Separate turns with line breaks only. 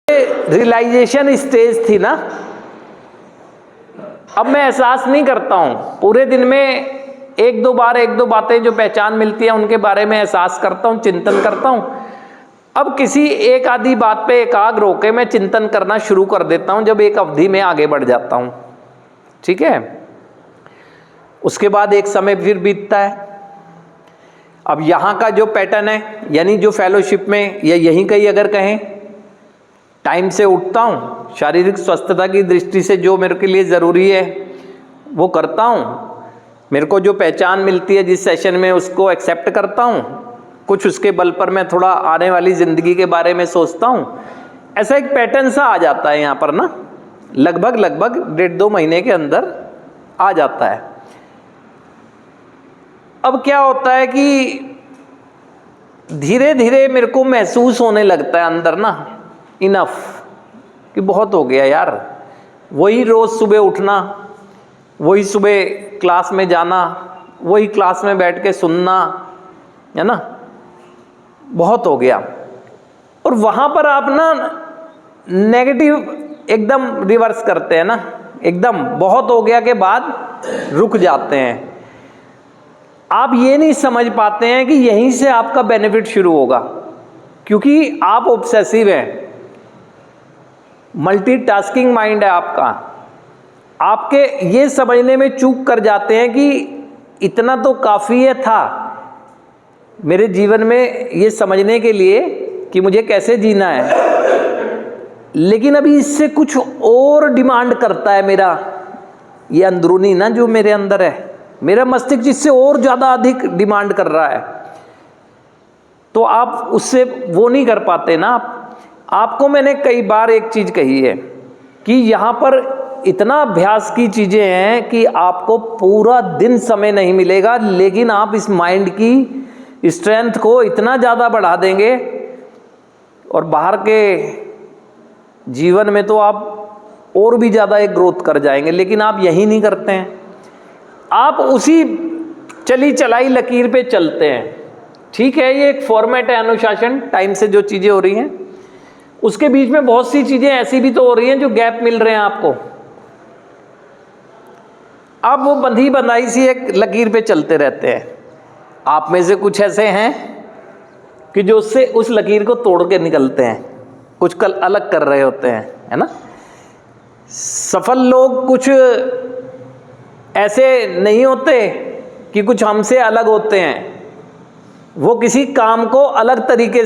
Realisation stage थी ना, अब मैं एहसास नहीं करता हूं। पूरे दिन में एक दो बातें जो पहचान मिलती है उनके बारे में एहसास करता हूं, चिंतन करता हूं। अब किसी एक आधी बात पे एकाग्र होकर मैं चिंतन करना शुरू कर देता हूं जब एक अवधि में आगे बढ़ जाता हूं। ठीक है, उसके बाद एक समय फिर बीतता है। अब यहां का जो पैटर्न है, यानी जो फेलोशिप में या यहीं कहीं अगर कहें, टाइम से उठता हूं, शारीरिक स्वस्थता की दृष्टि से जो मेरे के लिए ज़रूरी है वो करता हूं, मेरे को जो पहचान मिलती है जिस सेशन में उसको एक्सेप्ट करता हूं, कुछ उसके बल पर मैं थोड़ा आने वाली ज़िंदगी के बारे में सोचता हूं। ऐसा एक पैटर्न सा आ जाता है यहाँ पर ना, लगभग 1.5-2 महीने के अंदर आ जाता है। अब क्या होता है कि धीरे धीरे मेरे को महसूस होने लगता है अंदर ना, इनफ, कि बहुत हो गया यार, वही रोज़ सुबह उठना, वही सुबह क्लास में जाना, वही क्लास में बैठ के सुनना, है ना, बहुत हो गया। और वहाँ पर आप ना नेगेटिव एकदम रिवर्स करते हैं ना, एकदम बहुत हो गया के बाद रुक जाते हैं। आप ये नहीं समझ पाते हैं कि यहीं से आपका बेनिफिट शुरू होगा, क्योंकि आप ऑब्सेसिव हैं, मल्टीटास्किंग माइंड है आपका। आपके ये समझने में चूक कर जाते हैं कि इतना तो काफ़ी है था मेरे जीवन में ये समझने के लिए कि मुझे कैसे जीना है, लेकिन अभी इससे कुछ और डिमांड करता है मेरा ये अंदरूनी ना, जो मेरे अंदर है, मेरा मस्तिष्क जिससे और ज़्यादा अधिक डिमांड कर रहा है। तो आप उससे वो नहीं कर पाते ना। आपको मैंने कई बार एक चीज़ कही है कि यहाँ पर इतना अभ्यास की चीज़ें हैं कि आपको पूरा दिन समय नहीं मिलेगा, लेकिन आप इस माइंड की स्ट्रेंथ को इतना ज़्यादा बढ़ा देंगे और बाहर के जीवन में तो आप और भी ज़्यादा एक ग्रोथ कर जाएंगे, लेकिन आप यही नहीं करते हैं। आप उसी चली चलाई लकीर पे चलते हैं। ठीक है, ये एक फॉर्मेट है, अनुशासन, टाइम से जो चीज़ें हो रही हैं उसके बीच में बहुत सी चीज़ें ऐसी भी तो हो रही हैं जो गैप मिल रहे हैं आपको। आप वो बंधी बंधाई सी एक लकीर पे चलते रहते हैं। आप में से कुछ ऐसे हैं कि जो उससे उस लकीर को तोड़ के निकलते हैं, कुछ कल अलग कर रहे होते हैं, है ना। सफल लोग कुछ ऐसे नहीं होते कि कुछ हमसे अलग होते हैं, वो किसी काम को अलग तरीके